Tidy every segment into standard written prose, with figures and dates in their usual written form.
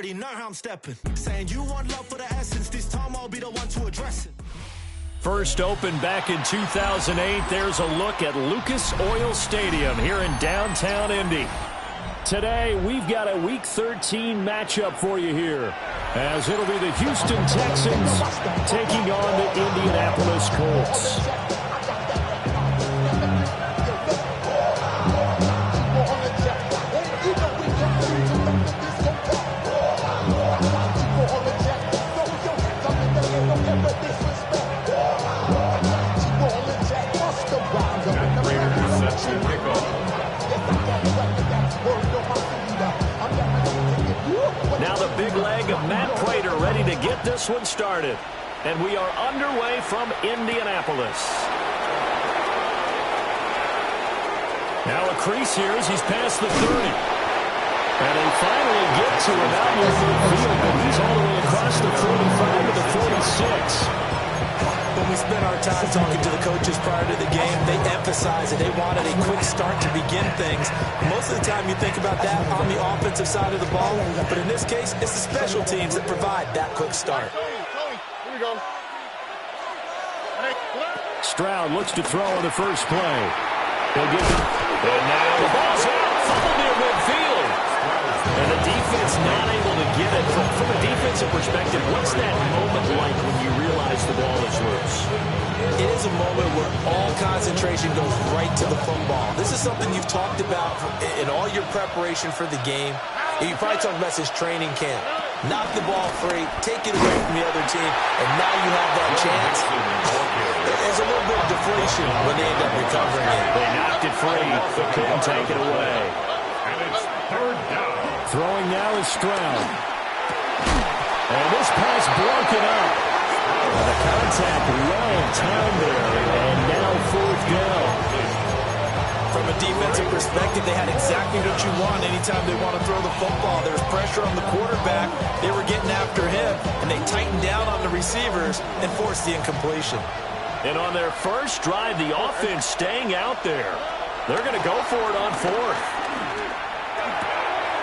already know how I'm stepping. Saying you want love for the essence, this time I'll be the one to address it. First opened back in 2008. There's a look at Lucas Oil Stadium here in downtown Indy. Today, we've got a Week 13 matchup for you here, as it'll be the Houston Texans taking on the Indianapolis Colts. Now the big leg of Matt Prater ready to get this one started. And we are underway from Indianapolis. Now a crease here as he's past the 30. And they finally get to him out near midfield, but he's all the way across the 45 to the 46. When we spent our time talking to the coaches prior to the game, they emphasized that they wanted a quick start to begin things. Most of the time you think about that on the offensive side of the ball, but in this case, it's the special teams that provide that quick start. Here we go. Stroud looks to throw on the first play. He'll get it. And now the ball's out. Fumbled near midfield. And the defense not able to get it. From a defensive perspective, what's that moment like when you realize the ball is loose? It is a moment where all concentration goes right to the football. This is something you've talked about in all your preparation for the game. You probably talked about since training camp. Knock the ball free, take it away from the other team, and now you have that chance. There's a little bit of deflation when they end up recovering it. They knocked it free, but couldn't take it away. And it's third down. Throwing now is Stroud. And this pass broken up. The contact well timed there, and now fourth down. From a defensive perspective, they had exactly what you want anytime they want to throw the football. There was pressure on the quarterback. They were getting after him, and they tightened down on the receivers and forced the incompletion. And on their first drive, the offense staying out there. They're going to go for it on fourth.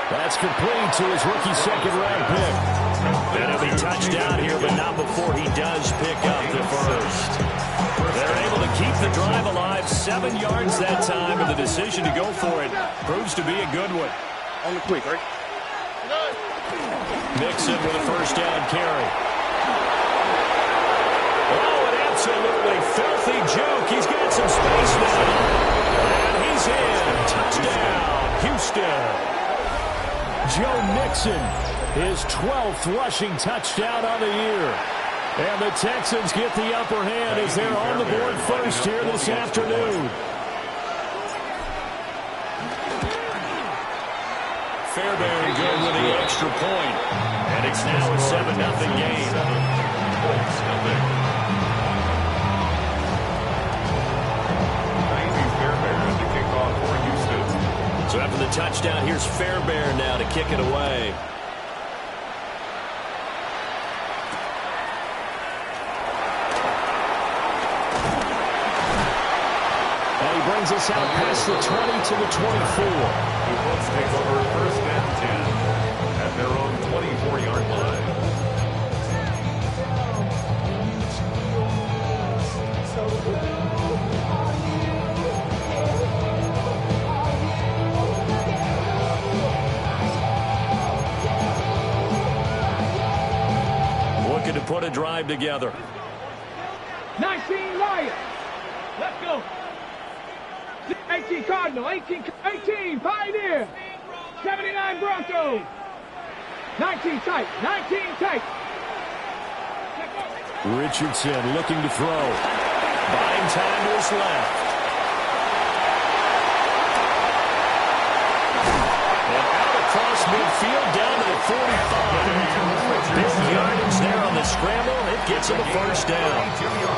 That's complete to his rookie second-round pick. And he'll be touched down here, but not before he does pick up the first. They're able to keep the drive alive, 7 yards that time, and the decision to go for it proves to be a good one. On the quick, right? Mixon with a first down carry. Oh, an absolutely filthy juke. He's got some space now. And he's in. Touchdown, Houston. Joe Mixon, his 12th rushing touchdown on the year. And the Texans get the upper hand as they're on the board first here this afternoon. Fairbairn good with the extra point. And it's now a 7-0 game. Fairbairn to kick off for Houston. So after the touchdown, here's Fairbairn now to kick it away. Brings us out past the 20 to the 24. The Colts take over first and 10 at their own 24-yard line. Looking to put a drive together. 19 Lions. Let's go. 18 Cardinal, 18 Pioneer, 79 Broncos, 19 tight, 19 tight. Richardson looking to throw. Buying time to his left. And out across midfield down to the 45. Big yardage there on the scramble. It gets him a first down.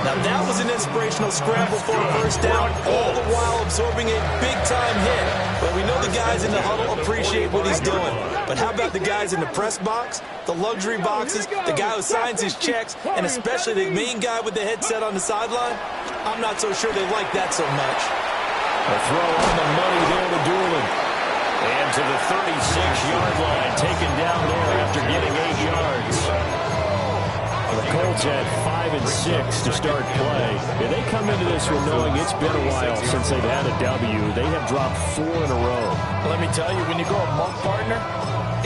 Now that was an inspirational scramble for a first down, all the while absorbing a big-time hit. But we know the guys in the huddle appreciate what he's doing. But how about the guys in the press box, the luxury boxes, the guy who signs his checks, and especially the main guy with the headset on the sideline? I'm not so sure they like that so much. A throw on the money there to Doolin. And to the 36-yard line, taken down there after getting 8 yards. The Colts had 5 and 6 to start play. And they come into this one knowing it's been a while since they've had a W. They have dropped 4 in a row. Let me tell you, when you go a month partner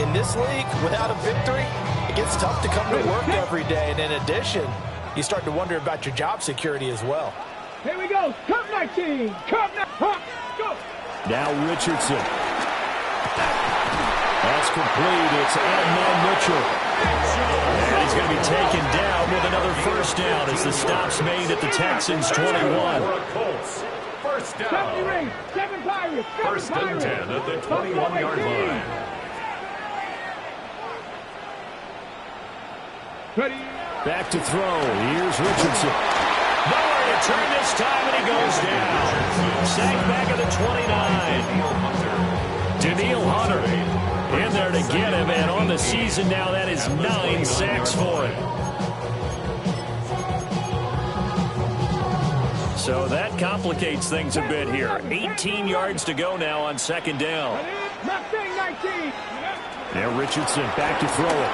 in this league without a victory, it gets tough to come to work every day. And in addition, you start to wonder about your job security as well. Here we go. Cup 19. Cup 19. Go. Now Richardson. That's complete. It's Adnan Mitchell. And he's going to be taken down with another first down as the stop's made at the Texans' 21. First down. 7 Pirates. First and 10 at the 21-yard line. Ready. Back to throw. Here's Richardson. Nowhere to turn this time, and he goes down. Sacked back at the 29. Daniil Hunter in there to get him, and on the season now, that is 9 sacks for him. So that complicates things a bit here. 18 yards to go now on second down. Now Richardson back to throw it.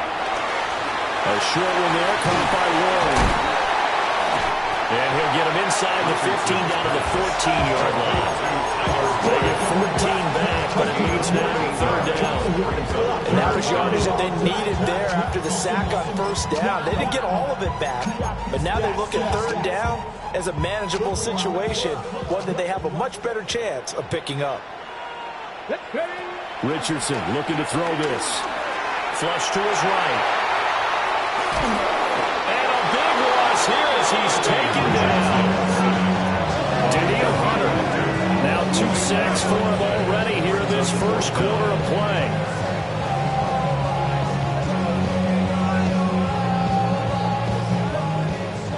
A short one there, caught by Warren. And he'll get him inside the 15 down to the 14-yard line. They get 14 back, but it leads now to third down. And that was yardage that they needed there after the sack on first down. They didn't get all of it back, but now they look at third down as a manageable situation, one that they have a much better chance of picking up. Richardson looking to throw this. Flush to his right. And a big loss here as he's taken down. Daniil Hunter. Now 2 sacks for him already here in this first quarter of play.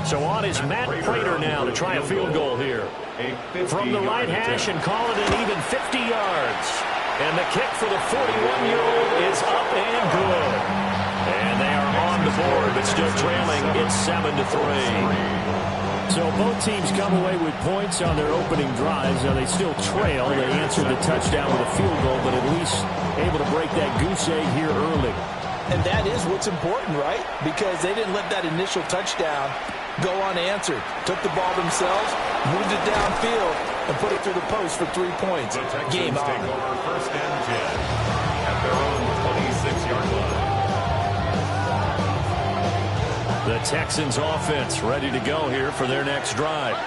So on is Matt Prater now to try a field goal here. From the right hash and call it an even 50 yards. And the kick for the 41-year-old is up and good. And they are on the board, but still trailing. It's 7-3. So both teams come away with points on their opening drives. Now they still trail. They answered the touchdown with a field goal, but at least able to break that goose egg here early. And that is what's important, right? Because they didn't let that initial touchdown go unanswered. Took the ball themselves, moved it downfield, and put it through the post for 3 points. Game on. Take over first and 10 at their own 26-yard line. The Texans offense ready to go here for their next drive.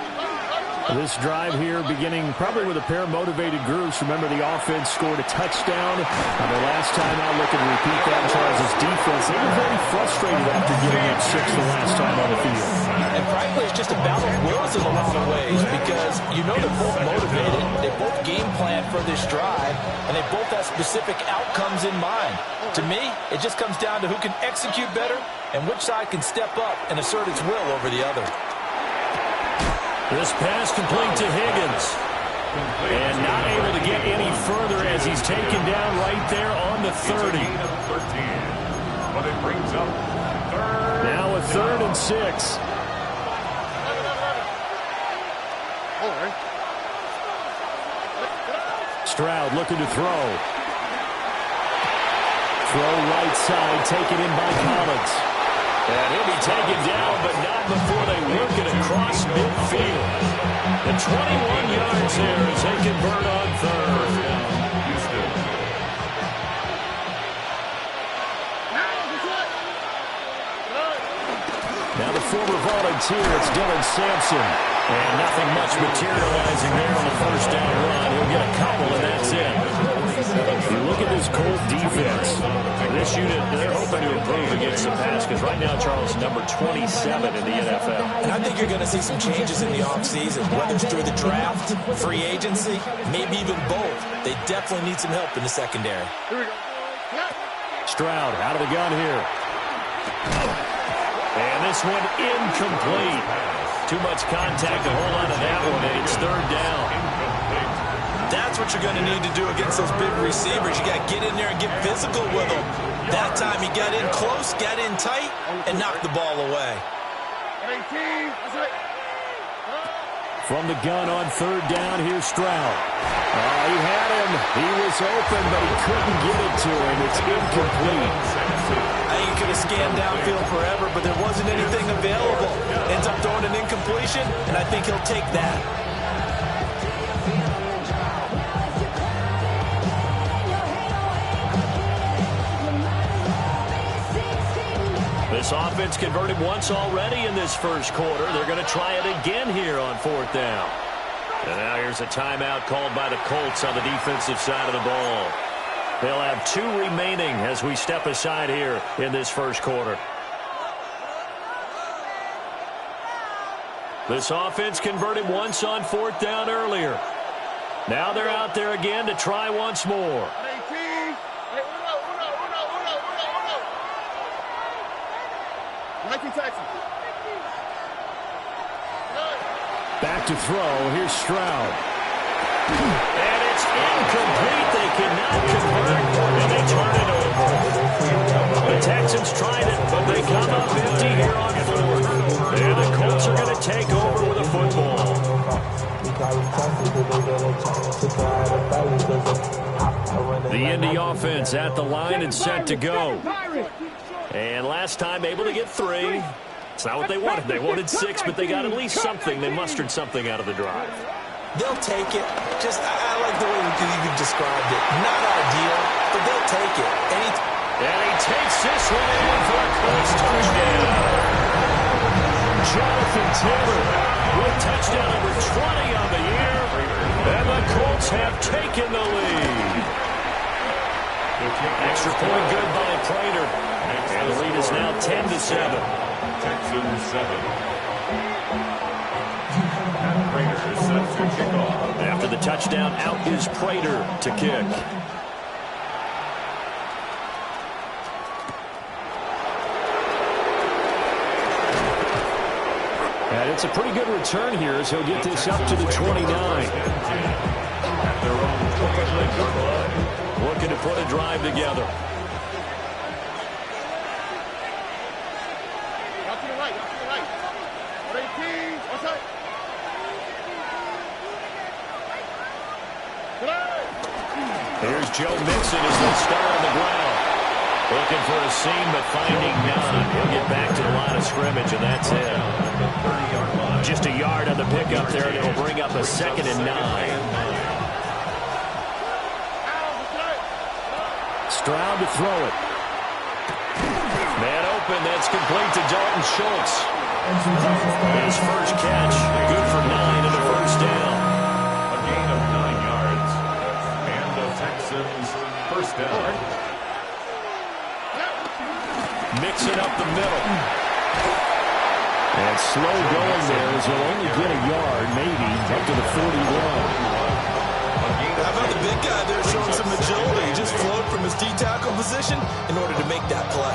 This drive here beginning probably with a pair of motivated groups. Remember, the offense scored a touchdown. The last time out, looking to repeat that, Charles' defense, they were very frustrated after giving up 6 the last time on the field. And frankly, it's just a battle of wills in a lot of ways because you know they're both motivated, they both game plan for this drive, and they both have specific outcomes in mind. To me, it just comes down to who can execute better and which side can step up and assert its will over the other. This pass complete to Higgins. And not able to get any further as he's taken down right there on the 30. But it brings up third. Now a 3rd and 6. Stroud looking to throw. Throw right side, taken in by Collins. And he'll be taken down, but not before they work it across midfield. The 21 yards here as they convert on third. Houston. Now the former volunteer, it's Dylan Sampson. And nothing much materializing there on the first down run. He'll get a couple, and that's it. You look at this Colt defense. This unit, they're hoping to improve against the pass because right now, Charles, number 27 in the NFL. And I think you're going to see some changes in the offseason, whether it's through the draft, free agency, maybe even both. They definitely need some help in the secondary. Stroud out of the gun here. And this one incomplete. Too much contact to hold on to that one, and it's third down. That's what you're going to need to do against those big receivers. You got to get in there and get physical with them. That time he got in close, got in tight, and knocked the ball away. From the gun on third down, here's Stroud. He had him. He was open, but he couldn't get it to him. It's incomplete. I think he could have scanned downfield forever, but there wasn't anything available. Ends up throwing an incompletion, and I think he'll take that. This offense converted once already in this first quarter. They're going to try it again here on fourth down. And now here's a timeout called by the Colts on the defensive side of the ball. They'll have 2 remaining as we step aside here in this first quarter. This offense converted once on fourth down earlier. Now they're out there again to try once more. Back to throw. Here's Stroud. And it's incomplete. They cannot convert, and they turn it over. The Texans tried it, but they come up empty here on fourth. And the Colts are going to take over with a football. The Indy offense at the line and set to go. And last time able to get 3. It's not what they wanted. They wanted 6, but they got at least something. They mustered something out of the drive. They'll take it. I like the way you described it. Not ideal, but they'll take it. And he takes this one in for a Colts touchdown. Jonathan Taylor with touchdown number 20 on the year. And the Colts have taken the lead. Extra point good by Prater. And the lead is now 10-7. Texans 7. And Prater is set to kick off. After the touchdown, out is Prater to kick. And it's a pretty good return here as he'll get this up to the 29. At their own 29-yard line. Looking to put a drive together. Here's Joe Mixon as they start on the ground. Looking for a seam, but finding none. He'll get back to the line of scrimmage, and that's it. Just a yard on the pickup there, and it'll bring up a 2nd and 9. Stroud to throw it. Man open, that's complete to Dalton Schultz. His first catch, good for 9 and a first down. A gain of 9 yards. And the Texans first down. Mixing up the middle. And slow going there as he'll only get a yard, maybe, up to the 41. How about the big guy there showing some agility? Just flowed from his D-tackle position in order to make that play.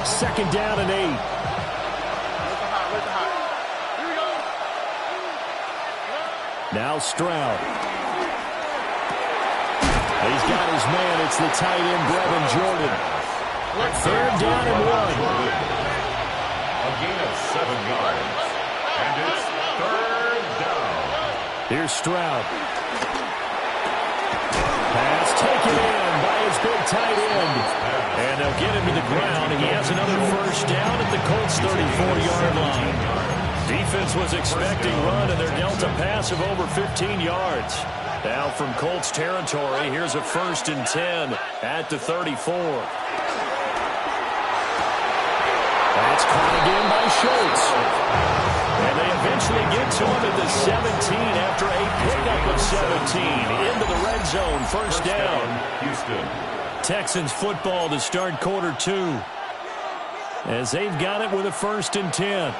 2nd down and 8. Now Stroud. He's got his man. It's the tight end, Brevin Jordan. 3rd down and 1. A gain of 7 yards. And it's 3rd down. Here's Stroud. Pass taken in by his big tight end. And they'll get him to the ground. He has another first down at the Colts' 34-yard line. Defense was expecting run, and they're dealt a pass of over 15 yards. Now from Colts territory, here's a 1st and 10 at the 34. That's caught again by Schultz. And they eventually get to him at the 17 after a pickup of 17 into the red zone. First down. Houston. Texans football to start quarter 2. As they've got it with a 1st and 10.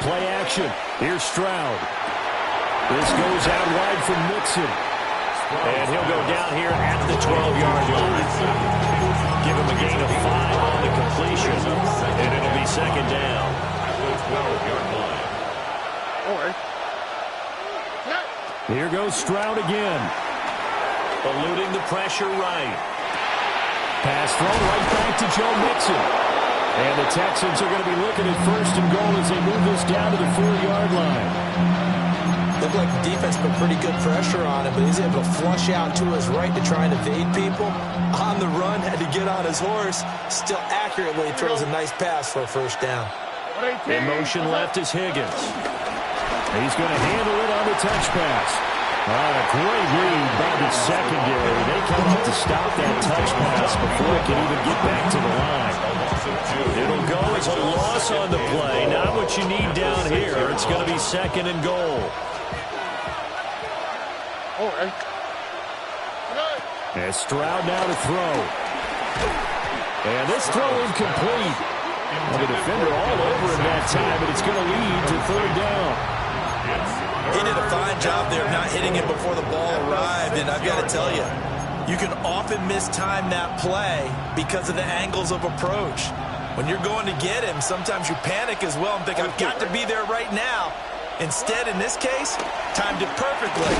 Play action. Here's Stroud. This goes out wide from Mixon. And he'll go down here at the 12-yard line. Give him a gain of 5 on the completion. And it'll be 2nd down. At the 12-yard line. Here goes Stroud again. Eluding the pressure right. Pass thrown right back to Joe Mixon. And the Texans are going to be looking at first and goal as they move this down to the 4-yard line. Looked like the defense put pretty good pressure on him, but he's able to flush out to his right to try and evade people. On the run, had to get on his horse. Still accurately throws a nice pass for a first down. In motion left is Higgins. He's going to handle it on the touch pass. A great read by the secondary. They come up to stop that touch pass before it can even get back to the line. It'll go as a loss on the play. Not what you need down here. It's going to be second and goal. And Stroud now to throw. And this throw incomplete. Well, the defender all over him that time, but it's going to lead to third down. He did a fine job there of not hitting him before the ball arrived, and I've got to tell you, you can often mistime that play because of the angles of approach. When you're going to get him, sometimes you panic as well and think, I've got to be there right now. Instead, in this case, timed it perfectly.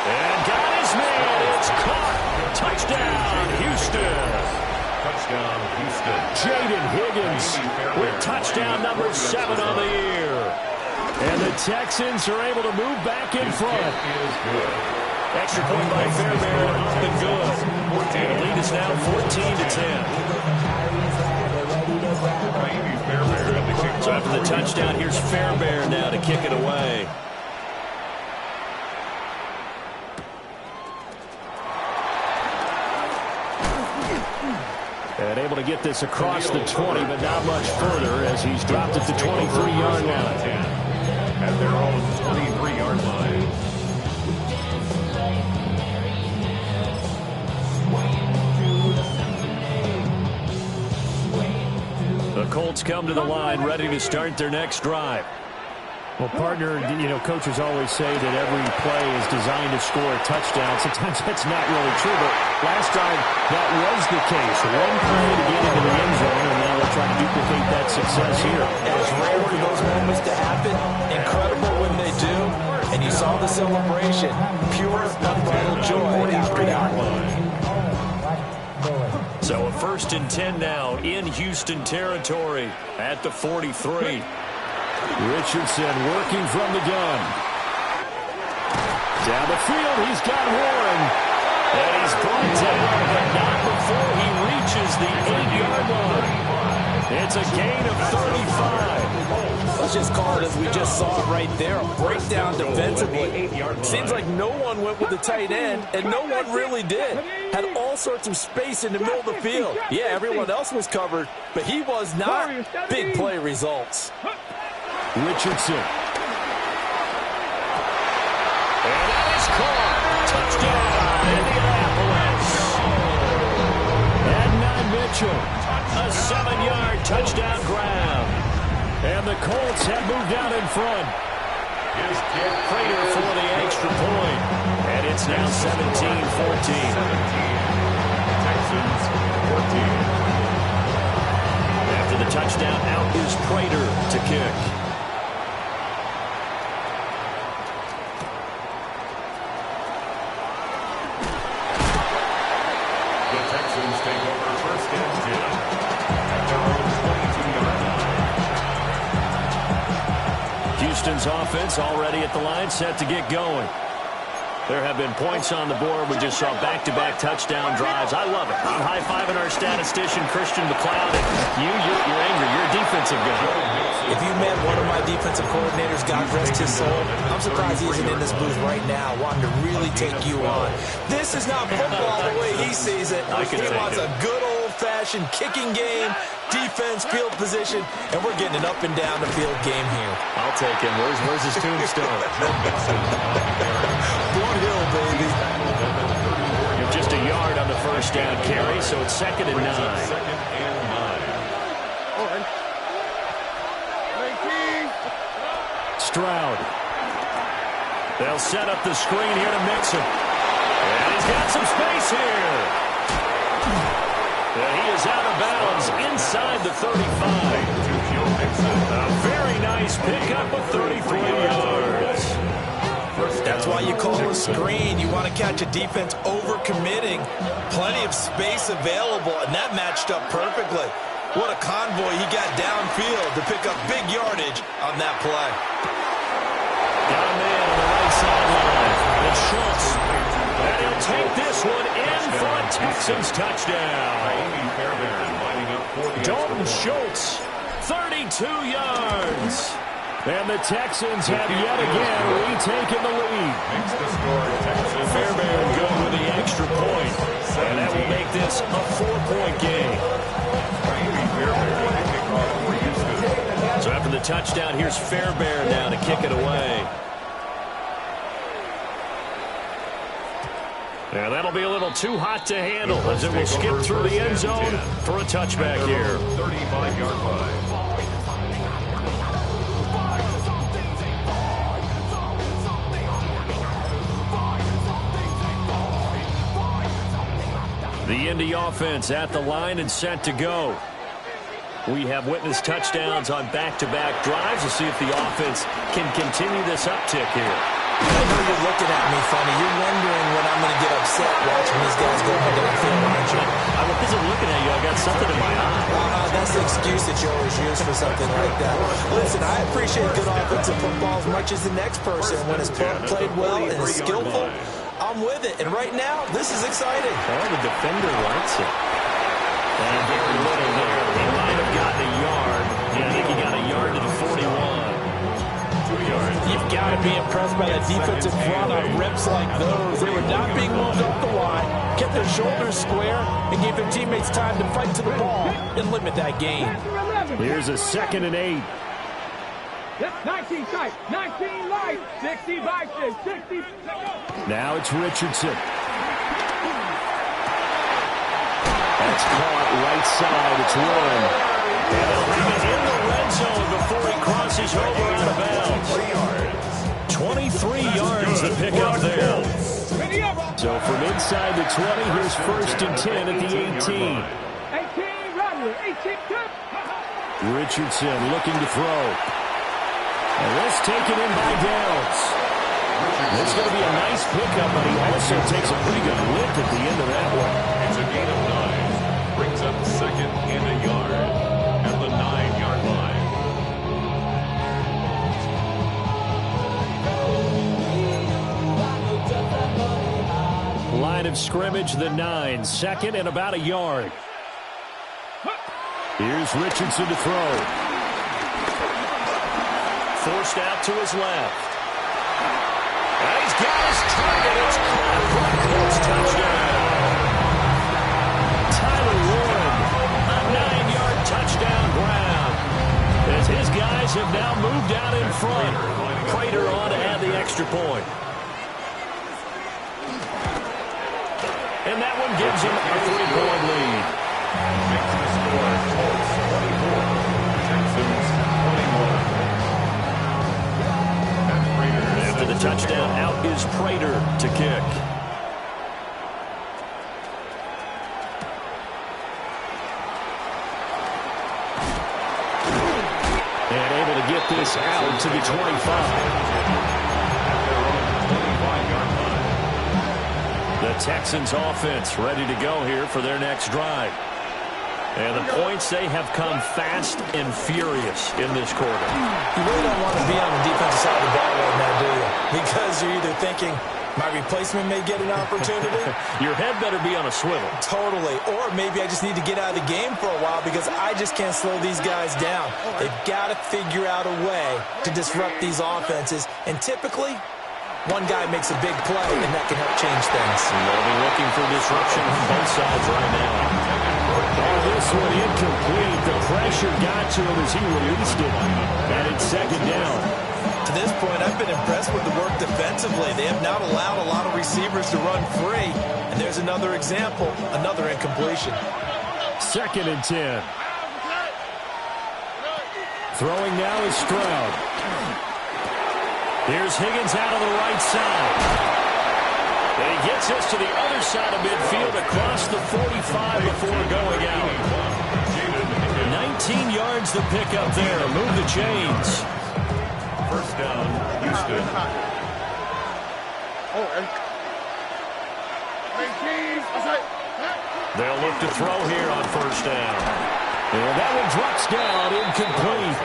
And got his man. It's caught. Touchdown, Houston. Touchdown, Houston. Jaden Higgins with touchdown number 7 on the year. And the Texans are able to move back in front. Extra point by Fairbairn, up and good. And the lead is now 14-10. So after the touchdown, here's Fairbairn now to kick it away. And able to get this across the 20, but not much further as he's dropped at the 23-yard line. At their own 23-yard line. The Colts come to the line ready to start their next drive. Well, partner, coaches always say that every play is designed to score a touchdown. Sometimes that's not really true, but last time that was the case. One play to get into the end zone, and now they'll try to duplicate that success here. It's rare for those moments to happen. Incredible when they do. And you saw the celebration. Pure, unbridled joy after that one. So a 1st and 10 now in Houston territory at the 43. Richardson working from the gun. Down the field, he's got Warren. And he's brought down, but not before he reaches the 8-yard line. It's a gain of 35. Let's just call it as we just saw it right there. A breakdown defensively. Seems like no one went with the tight end, and no one really did. Had all sorts of space in the middle of the field. Yeah, everyone else was covered, but he was not. Big play results. Richardson. And that is caught. Touchdown, Indianapolis. Adnan Mitchell, a 7-yard touchdown grab. And the Colts have moved out in front. Here's Prater for the extra point. And it's now 17-14. Texans 14. After the touchdown, out is Prater to kick. Houston's offense already at the line, set to get going. There have been points on the board. We just saw back-to-back touchdown drives. I love it. I'm high-fiving our statistician, Christian McLeod. You're angry. You're a defensive guy. If you met one of my defensive coordinators, God rest his soul, I'm surprised he isn't in this booth right now wanting to really take you on. This is not football the way he sees it. He wants a good old-fashioned kicking game, defense, field position, and we're getting an up-and-down-the-field game here. I'll take him. Where's his tombstone? Hill, baby. Just a yard on the first down carry, so it's 2nd and 9. Stroud. They'll set up the screen here to Mixon. And he's got some space here. And he is out of bounds inside the 35. A very nice pickup of 33 yards. That's why you call a screen. You want to catch a defense overcommitting. Plenty of space available, and that matched up perfectly. What a convoy he got downfield to pick up big yardage on that play. Got a man on the right sideline. It's Schultz. And he'll take this one in for a Texans touchdown. Dalton Schultz, 32 yards. And the Texans have yet again retaken the lead. Fairbairn good with the extra point. And that will make this a 4-point game. So after the touchdown, here's Fairbairn now to kick it away. And that'll be a little too hot to handle as it will skip through the end zone for a touchback here. 35-yard line. The Indy offense at the line and set to go. We have witnessed touchdowns on back-to-back drives to see if the offense can continue this uptick here. I know you're looking at me funny. You're wondering when I'm going to get upset watching these guys go downfield, aren't you? I wasn't looking at you. I got something in my eye. That's the excuse that you always use for something like that. Listen, I appreciate good offensive football as much as the next person. When it's played well and is skillful, I'm with it. And right now, this is exciting. Oh, the defender likes it. And very little there. He might have gotten a yard. Yeah, I think he got a yard to the 41. 2 yards. You've got to be impressed by that defensive front on rips like those. They were not being moved up the line, kept their shoulders square, and gave their teammates time to fight to the ball and limit that gain. Here's a 2nd and 8. 19 tight, 19 light, 60 vices, 60. Now it's Richardson. That's caught right side. It's one. And they'll have it in the red zone before he crosses over out of bounds. 23 yards to pick up there. So from inside the 20, here's 1st and 10 at the 18. 18, Rodley, 18, Richardson looking to throw. And let's take it in by Downs. It's going to be a nice pickup, but he also takes a pretty good lift at the end of that one. It's a gain of 9. Brings up 2nd and a yard at the 9-yard line. Line of scrimmage, the 9. 2nd and about a yard. Here's Richardson to throw. Forced out to his left. And he's got his target. It's caught for a close touchdown. Tyler Warren, a 9-yard touchdown ground. As his guys have now moved out in front. Prater on to add the extra point. And that one gives him a 3-point lead. Makes the score Colts 24, Texans 21. After the touchdown, out is Prater to kick. And able to get this out to the 25. The Texans offense ready to go here for their next drive. And the points, they have come fast and furious in this quarter. You really don't want to be on the defensive side of the ball right now, do you? Because you're either thinking, my replacement may get an opportunity. Your head better be on a swivel. Totally. Or maybe I just need to get out of the game for a while because I just can't slow these guys down. They've got to figure out a way to disrupt these offenses. And typically, one guy makes a big play, and that can help change things. They'll be looking for disruption from both sides right now. Oh, this one incomplete. The pressure got to him as he released it. And it's 2nd down. To this point, I've been impressed with the work defensively. They have not allowed a lot of receivers to run free. And there's another example, another incompletion. 2nd and 10. Throwing now is Stroud. Here's Higgins out of the right side. And he gets us to the other side of midfield across the 45 before going out. 19 yards to pick up there. Move the chains. 1st down, Houston. They'll look to throw here on 1st down. And that one drops down, incomplete.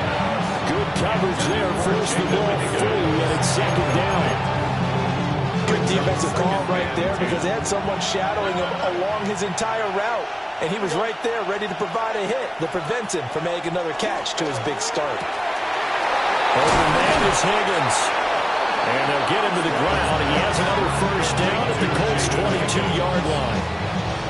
Good coverage there, forced the ball free, and it's second down. Good defensive call right there because they had someone shadowing him along his entire route. And he was right there ready to provide a hit that prevents him from making another catch to his big start. Open man is Higgins. And they'll get him to the ground. He has another first down at the Colts' 22-yard line.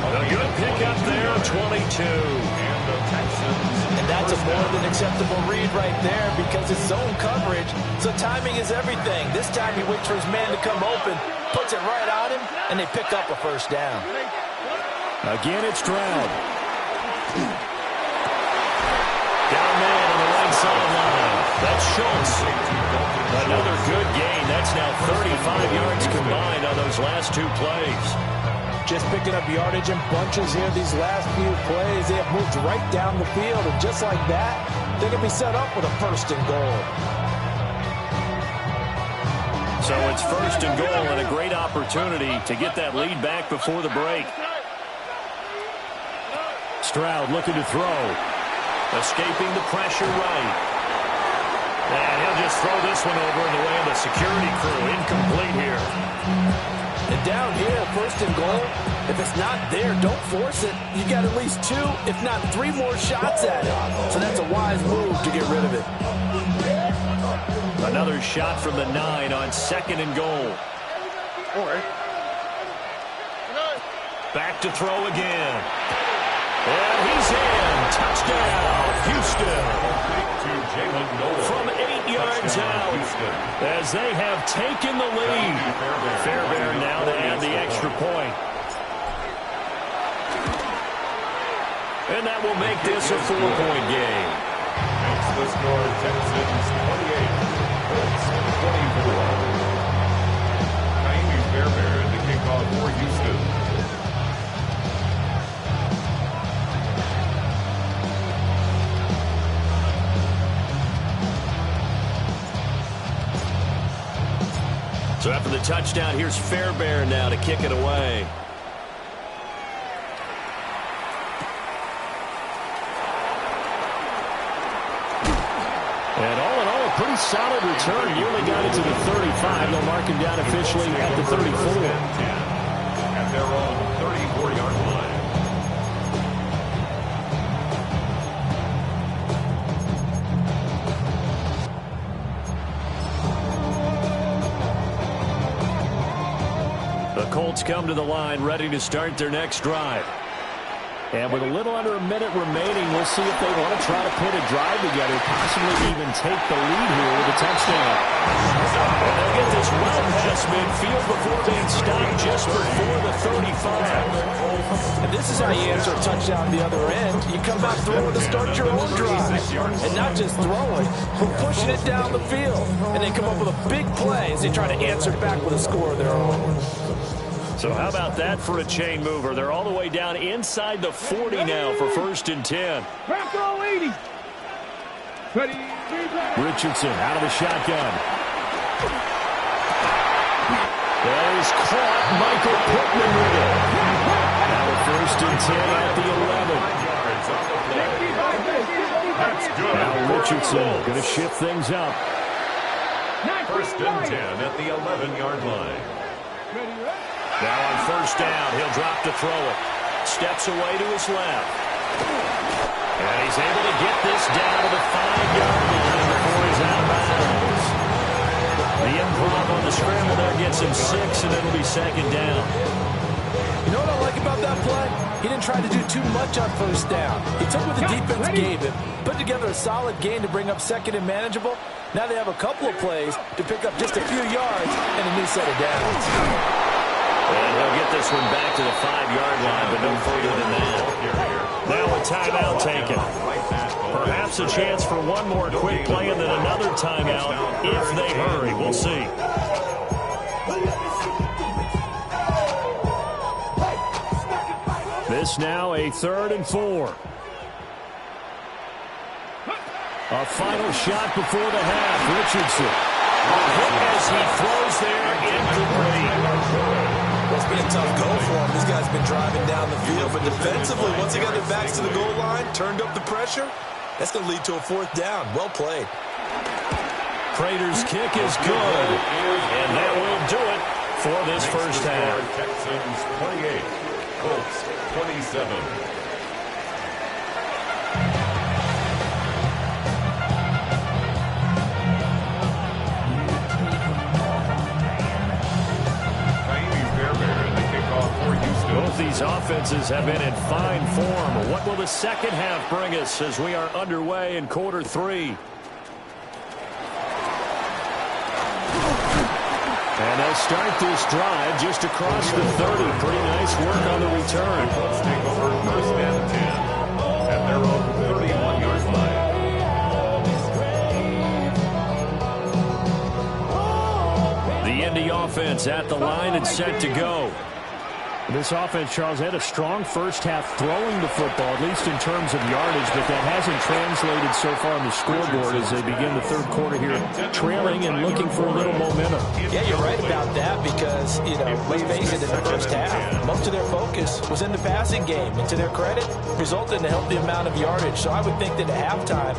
A good pickup there, 22. And the Texans. And that's a more than acceptable read right there because it's zone coverage. So timing is everything. This time he waits for his man to come open, puts it right on him, and they pick up a first down. Again, it's Stroud. Down man on the right sideline. That's Schultz. Another good gain. That's now 35 yards combined on those last two plays. Just picking up yardage in bunches here these last few plays. They have moved right down the field, and just like that, they can be set up with a first and goal. So it's first and goal and a great opportunity to get that lead back before the break. Stroud looking to throw. Escaping the pressure right. And he'll just throw this one over in the way of the security crew. Incomplete here. And down here, first and goal, if it's not there, don't force it. You got at least 2, if not 3 more shots at it. So that's a wise move to get rid of it. Another shot from the 9 on second and goal. Back to throw again. And he's in. Touchdown, Houston. From 8 yards out as they have taken the lead. Fairbairn now to add the extra point. And that will make this a 4-point game. Makes the score Texans 28, Colts 24. Naomi Fairbairn to kick off for Houston. So after the touchdown, here's Fairbairn now to kick it away. And all in all, a pretty solid return. Nearly got it to the 35. They'll mark him down officially at the 34. At their own 34-yard line. The Colts come to the line ready to start their next drive. And with a little under a minute remaining, we'll see if they want to try to put a drive together, possibly even take the lead here with a touchdown. And they'll get this well past midfield before being stopped just before the 35. And this is how you answer a touchdown the other end. You come out throwing to start your own drive. And not just throwing, but pushing it down the field. And they come up with a big play as they try to answer back with a score of their own. So how about that for a chain mover? They're all the way down inside the 40 now for first and 10. Bronco 80. Richardson out of the shotgun. There's caught. Michael Pittman with it. Now a first and 10 at the 11. Now Richardson going to shift things up. First and 10 at the 11-yard line. Now on first down, he'll drop to throw it. Steps away to his left. And he's able to get this down to the 5-yard line before he's out of bounds. The improv on the scramble there gets him 6, and it'll be second down. You know what I like about that play? He didn't try to do too much on first down. He took what the defense gave him, put together a solid gain to bring up second and manageable. Now they have a couple of plays to pick up just a few yards and a new set of downs. And he'll get this one back to the 5-yard line, but no further than that. Now a timeout taken. Perhaps a chance for one more quick play and then another timeout if they hurry. We'll see. This now a 3rd and 4. A final shot before the half. Richardson. A hit as he throws there incomplete. It's been a tough go for him. This guy's been driving down the field. But defensively, once they got their backs to the goal line, turned up the pressure, that's going to lead to a 4th down. Well played. Prater's kick is good. And that will do it for this first half. Texans 28, Colts 27. Both these offenses have been in fine form. What will the second half bring us as we are underway in quarter 3? And they'll start this drive just across the 30. Pretty nice work on the return. Let's take over first and 10 at their own 31-yard line. The Indy offense at the line and set to go. This offense, Charles, had a strong first half throwing the football, at least in terms of yardage, but that hasn't translated so far on the scoreboard as they begin the third quarter here, trailing and looking for a little momentum. Yeah, you're right about that because, let's face it, in the first half, most of their focus was in the passing game. And to their credit, resulted in a healthy amount of yardage. So I would think that at halftime,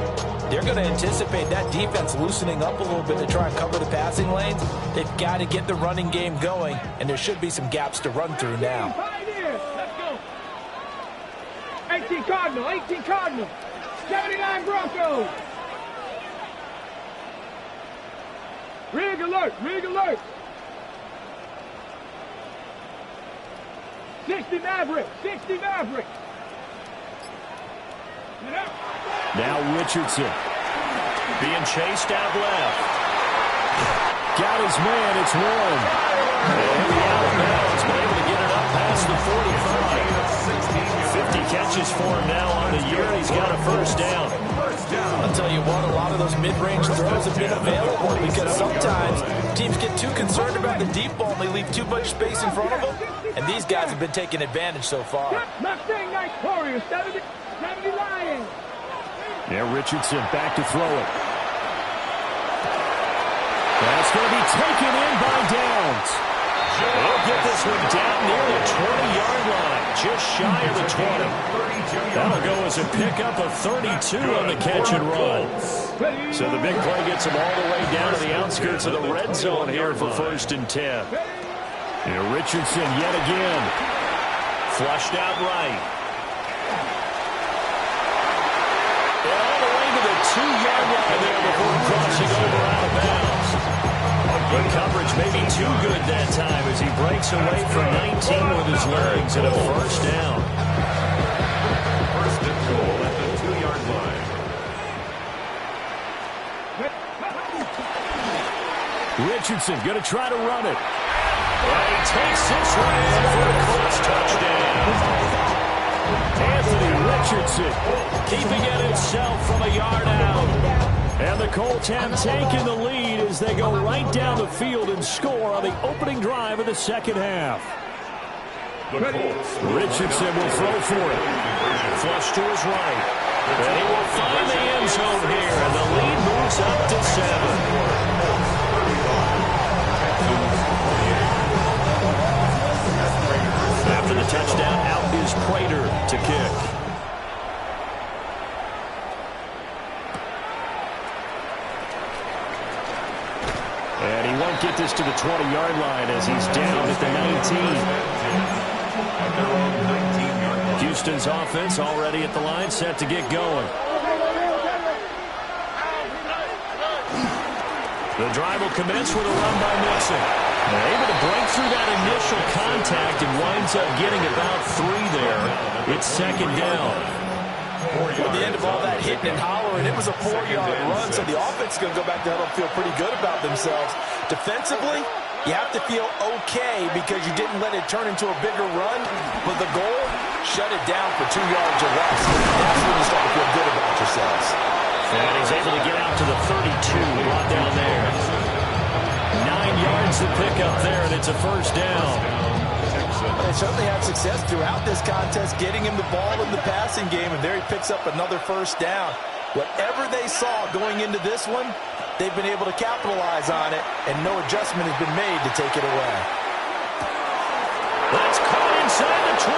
they're going to anticipate that defense loosening up a little bit to try and cover the passing lanes. They've got to get the running game going, and there should be some gaps to run through now. Let's go. 18 Cardinal, 18 Cardinal. 79 Broncos. Rig alert, rig alert. 60 Maverick, 60 Maverick. Now Richardson being chased out left. Got his man, it's one. And the out of bounds, but able to get it up past the 45. 50 catches for him now on the year. He's got a first down. I'll tell you what, a lot of those mid-range throws have been available because sometimes teams get too concerned about the deep ball and they leave too much space in front of them. And these guys have been taking advantage so far. Mustang Knight Warriors, 70 Lions. Now Richardson back to throw it. That's going to be taken in by Downs. He'll get this one down near the 20-yard line, just shy of the 20. That'll go as a pickup of 32 on the catch and run. So the big play gets him all the way down to the outskirts of the red zone here for first and 10. And Richardson yet again. Flushed out right. And all the way to the 2-yard line there before crossing over out of bounds. But coverage may be too good that time as he breaks away for 19 with his legs and a first down. First and goal at the 2-yard line. Richardson going to try to run it. And he takes this one in for a cross touchdown. Anthony Richardson keeping it himself from a yard out. And the Colts have taken the lead as they go right down the field and score on the opening drive of the second half. Richardson will throw for it. Flush to his right. And he will find the end zone here, and the lead moves up to 7. After the touchdown, out is Prater to kick. And he won't get this to the 20-yard line as he's down at the 19. Houston's offense already at the line, set to get going. The drive will commence with a run by Mixon. They're able to break through that initial contact and winds up getting about 3 there. It's second down. At the end of all that hitting and hollering, it was a 4-yard run, so the offense is going to go back to huddle and feel pretty good about themselves. Defensively, you have to feel okay because you didn't let it turn into a bigger run, but the goal, shut it down for 2 yards or less. That's when you start to feel good about yourselves. And he's able to get out to the 32, brought down there. 9 yards to pick up there, and it's a first down. They certainly had success throughout this contest, getting him the ball in the passing game, and there he picks up another first down. Whatever they saw going into this one, they've been able to capitalize on it, and no adjustment has been made to take it away. inside the 20.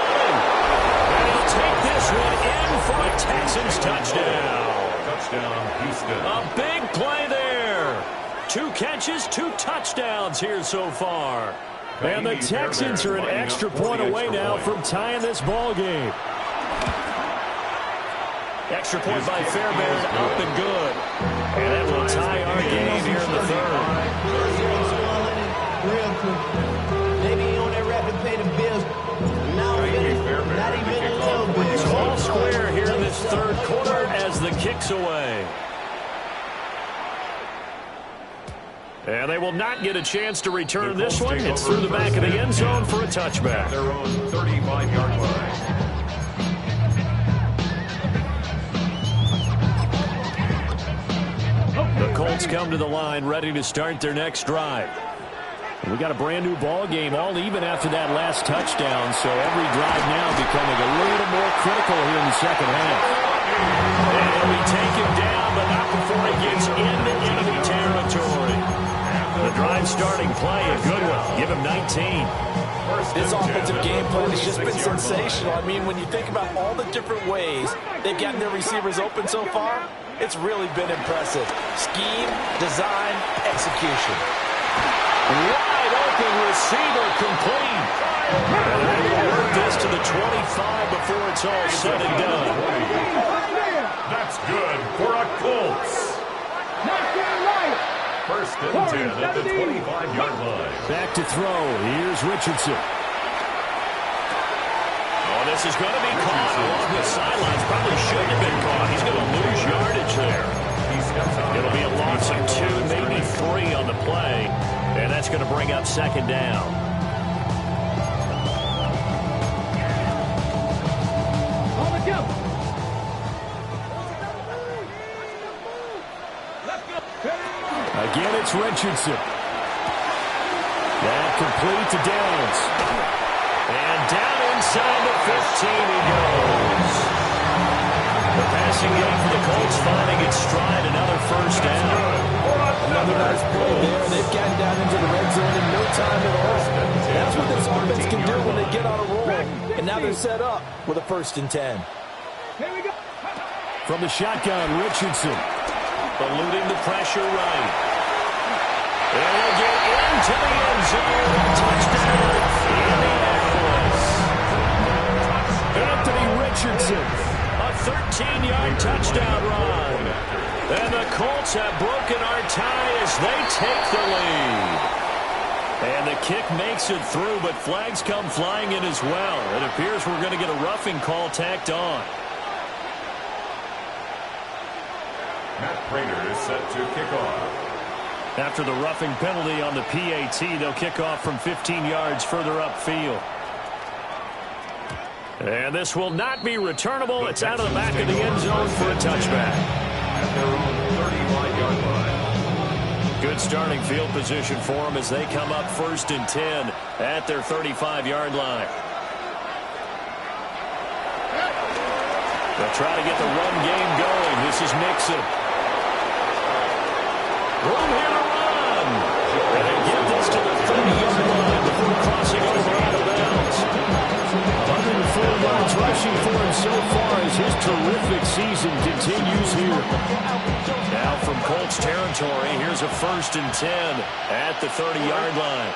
And he'll take this one in for a Texans touchdown. Touchdown, Houston. A big play there. 2 catches, 2 touchdowns here so far. And the Texans are an extra point away now from tying this ball game. Extra point by Fairbairn, up and good. And that will tie our game here in the third. Real quick. Maybe on that rapid pay the bills. Not even a little bit. It's all square here in this third quarter as the kick's away. And they will not get a chance to return this one. It's through the back of the end zone for a touchback. Their own 35-yard line. The Colts come to the line ready to start their next drive. We got a brand new ball game, all even after that last touchdown, so every drive now becoming a little more critical here in the second half. And he'll be taken down, but not before he gets into enemy territory. The drive starting play, a good one. Give him 19. This offensive game plan has just been sensational. I mean, when you think about all the different ways they've gotten their receivers open so far, it's really been impressive. Scheme, design, execution. Wide open receiver complete. And they will work this to the 25 before it's all said and done. That's good for a Colts. First and 10 at the 25-yard line. Back to throw. Here's Richardson. Oh, this is going to be caught along the sidelines. Probably shouldn't have been caught. He's going to lose yardage there. It'll be a loss of 2, maybe 3 on the play. And that's going to bring up second down. Again, it's Richardson. That complete to Downs. And down inside the 15 he goes. The passing game for the Colts finding its stride, another first down. Another nice play there. They've gotten down into the red zone in no time at all. That's what this offense can do when they get on a roll. And now they're set up with a 1st and 10. Here we go. From the shotgun, Richardson. Eluding the pressure right. And he'll get into the end zone. Touchdown, Indianapolis. Anthony Richardson. A 13-yard touchdown run. And the Colts have broken our tie as they take the lead. And the kick makes it through, but flags come flying in as well. It appears we're going to get a roughing call tacked on. Matt Prater is set to kick off. After the roughing penalty on the PAT, they'll kick off from 15 yards further upfield. And this will not be returnable. It's out of the back of the end zone for a touchback. At their own 35-yard line. Good starting field position for them as they come up 1st and 10 at their 35-yard line. They'll try to get the run game going. This is Mixon. Room here to run. And they get this to the 30-yard line before crossing over out of bounds. 104 yards rushing for him so far as his terrific season continues here. Now from Colts territory, here's a 1st and 10 at the 30-yard line.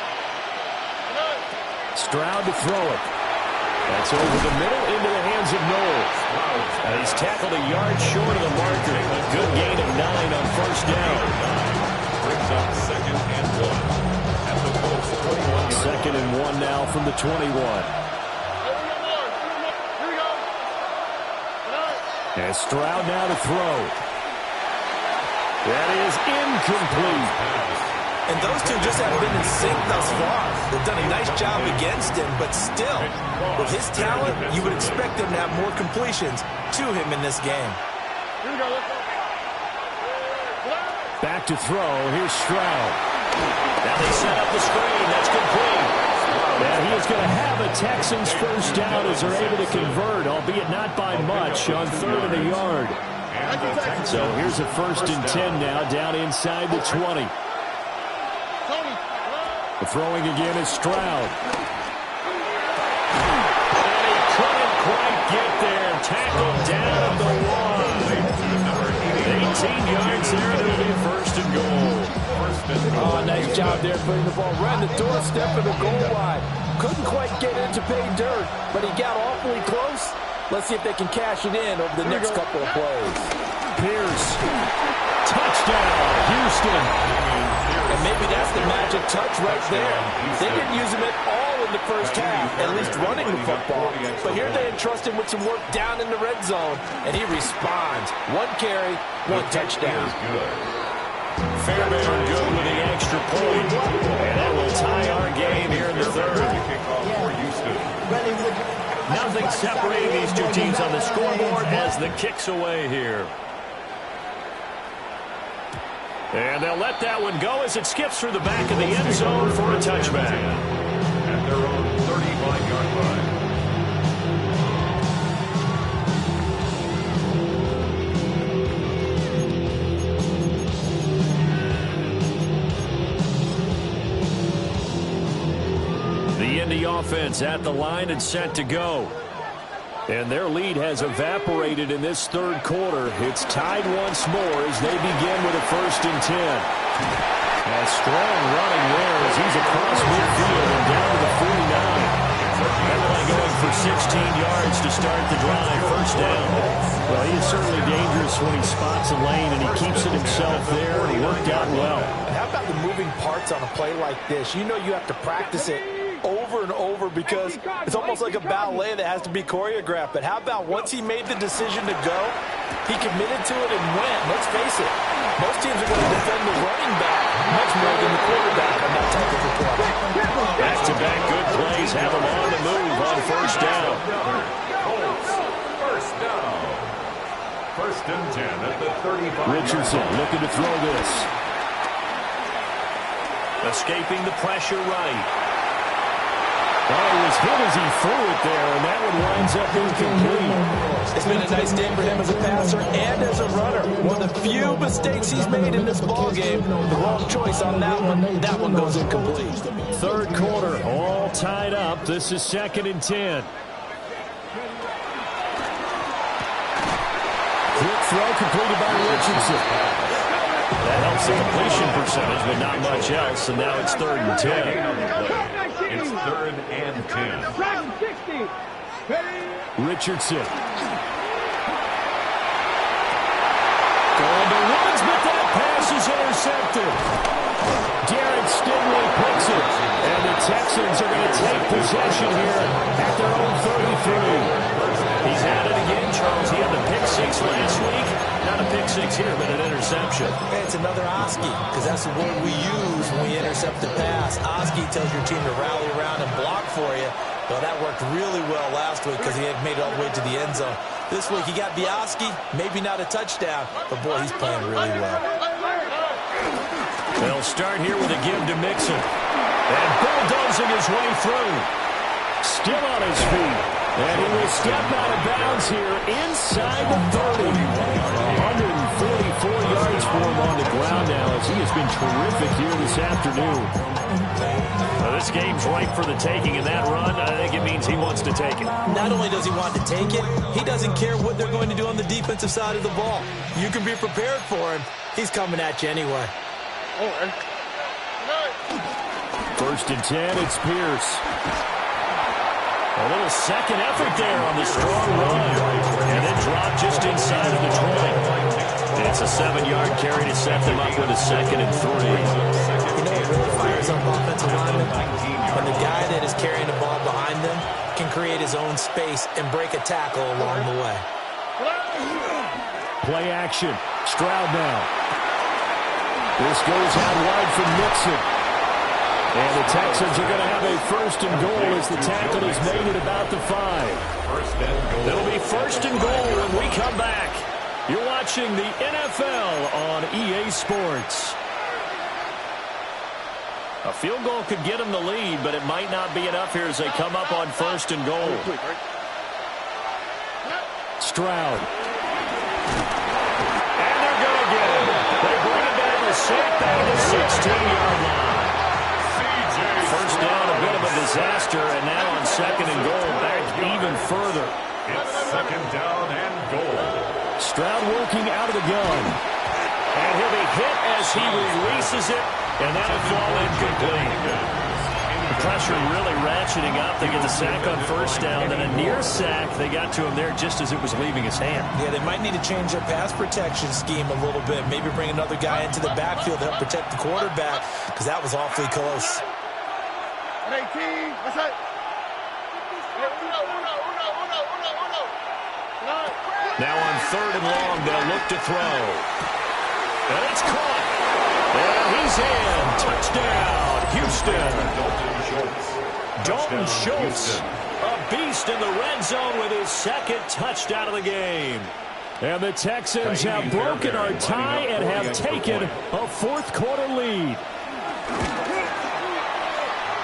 Stroud to throw it. That's over the middle into the hands of Knowles. He's tackled a yard short of the marker. A good gain of 9 on 1st down. Brings up 2nd and 1 at the Colts 21. 2nd and 1 now from the 21. And Stroud now to throw. That is incomplete. And those two just haven't been in sync thus far. They've done a nice job against him, but still, with his talent, you would expect them to have more completions to him in this game. Back to throw. Here's Stroud. Now they set up the screen. That's complete. Now he is going to have a Texans first down as they're able to convert, albeit not by much, on 3rd and a yard. So here's a 1st and 10 now down inside the 20. The throwing again is Stroud. quite get there. Tackled down at the 1. 18 yards there, and it'll be first and goal. Oh, nice job there putting the ball right in the doorstep of the goal line. Couldn't quite get it to pay dirt, but he got awfully close. Let's see if they can cash it in over the next couple of plays. Pierce. Touchdown, Houston. And maybe that's the magic touch right there. They didn't use him at all in the first half, at least running the football. But here they entrust him with some work down in the red zone, and he responds. 1 carry, 1 touchdown. Fairbairn good with the extra point. And that will tie our game here in the third. Nothing separating these two teams on the scoreboard as the kick's away here. And they'll let that one go as it skips through the back of the end zone for a touchback. At their own 35-yard line. The Indy offense at the line and set to go. And their lead has evaporated in this third quarter. It's tied once more as they begin with a 1st and 10. A strong running there as he's across midfield and down to the 49. Everybody going for 16 yards to start the drive. First down. Well, he is certainly dangerous when he spots a lane and he keeps it himself there, and he worked out well. And how about the moving parts on a play like this? You know you have to practice it over and over because it's almost like a ballet that has to be choreographed. But how about once he made the decision to go, he committed to it and went. Let's face it, most teams are going to defend the running back much more than the quarterback on that type of a play. Back-to-back good plays have him on the move on first down. First down. 1st and 10 at the 35. Richardson looking to throw this. Escaping the pressure right. Oh, he was hit as he threw it there, and that one winds up incomplete. It's been a nice day for him as a passer and as a runner. One of the few mistakes he's made in this ballgame. The wrong choice on that one. That one goes incomplete. Third quarter, all tied up. This is 2nd and 10. Quick throw completed by Richardson. That helps the completion percentage, but not much else, and now it's 3rd and 10. It's 3rd and 10. Richardson. Going to Woods, but that pass is intercepted. Derek Stingley picks it, and the Texans are going to take possession here at their own 33. He's at it again, Charles. He had the pick 6 last week. Not a pick 6 here, but an interception. Hey, it's another Oski, because that's the word we use when we intercept the pass. Oski tells your team to rally around and block for you. Well, that worked really well last week because he had made it all the way to the end zone. This week, he got the Oski, maybe not a touchdown, but boy, he's playing really well. They'll start here with a give to Mixon. And bulldozing his way through. Still on his feet. And he will step out of bounds here inside the 30. 144 yards for him on the ground now as he has been terrific here this afternoon. Well, this game's ripe for the taking, and that run, I think it means he wants to take it. Not only does he want to take it, he doesn't care what they're going to do on the defensive side of the ball. You can be prepared for him. He's coming at you anyway. 1st and 10, it's Pierce. A little second effort there on the strong run. And then dropped just inside of the 20. It's a 7-yard carry to set them up with a 2nd and 3. You know what really fires up offensive linemen? When the guy that is carrying the ball behind them can create his own space and break a tackle along the way. Play action. Stroud now. This goes out wide from Mixon. And the Texans are going to have a 1st and goal as the tackle is made at about the 5. It'll be 1st and goal when we come back. You're watching the NFL on EA Sports. A field goal could get them the lead, but it might not be enough here as they come up on 1st and goal. Stroud. And they're going to get him. They bring it down to sack down to the 16-yard line. First down, a bit of a disaster, and now on 2nd and goal, back even further. It's second down and goal. Stroud working out of the gun. And he'll be hit as he releases it, and that'll fall incomplete. The pressure really ratcheting up. They get the sack on first down, then a near sack. They got to him there just as it was leaving his hand. Yeah, they might need to change their pass protection scheme a little bit. Maybe bring another guy into the backfield to help protect the quarterback, because that was awfully close. 18, what's that? Now on third and long, they'll look to throw. And it's caught. And he's in. Touchdown, Houston. Dalton Schultz, a beast in the red zone with his second touchdown of the game. And the Texans have broken our tie and have taken a fourth quarter lead.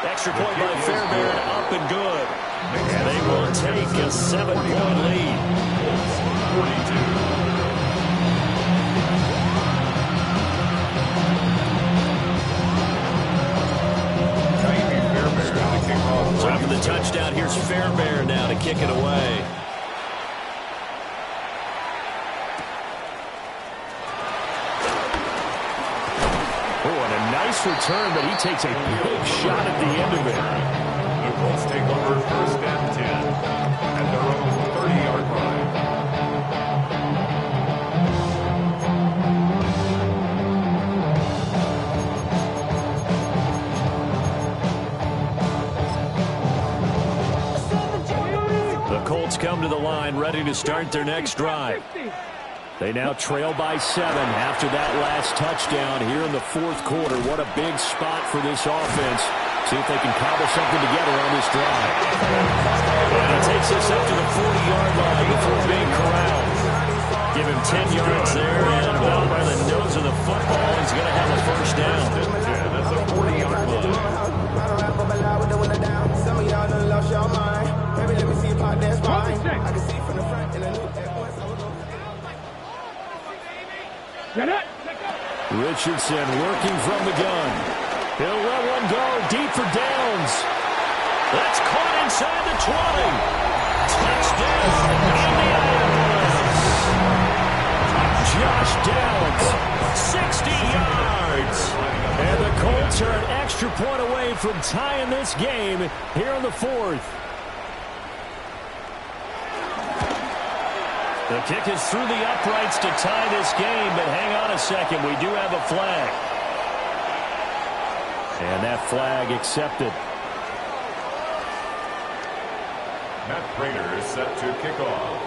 Extra point by Fairbairn, up and good. And they will take a 7-point lead. 42. Time for the touchdown. Here's Fairbairn now to kick it away. Oh, and a nice return, but he takes a big shot at the end of it. The Colts take over first and 10 at their own 30-yard line. Colts come to the line, ready to start their next drive. They now trail by 7 after that last touchdown here in the fourth quarter. What a big spot for this offense. See if they can cobble something together on this drive. And it takes us up to the 40-yard line before being corralled. Give him 10 yards there, and about by the nose of the football, he's going to have a first down. Yeah, that's a 40-yard line. Some of y'all done lost your mind. Maybe let me see if I dance fine. I can see from the front and I knew at once I was Richardson working from the gun. He'll let one go deep for Downs. That's caught inside the 20. Touchdown, Indianapolis. Josh Downs, 60 yards. And the Colts are an extra point away from tying this game here in the fourth. The kick is through the uprights to tie this game, but hang on a second. We do have a flag. And that flag accepted. Matt Prater is set to kick off.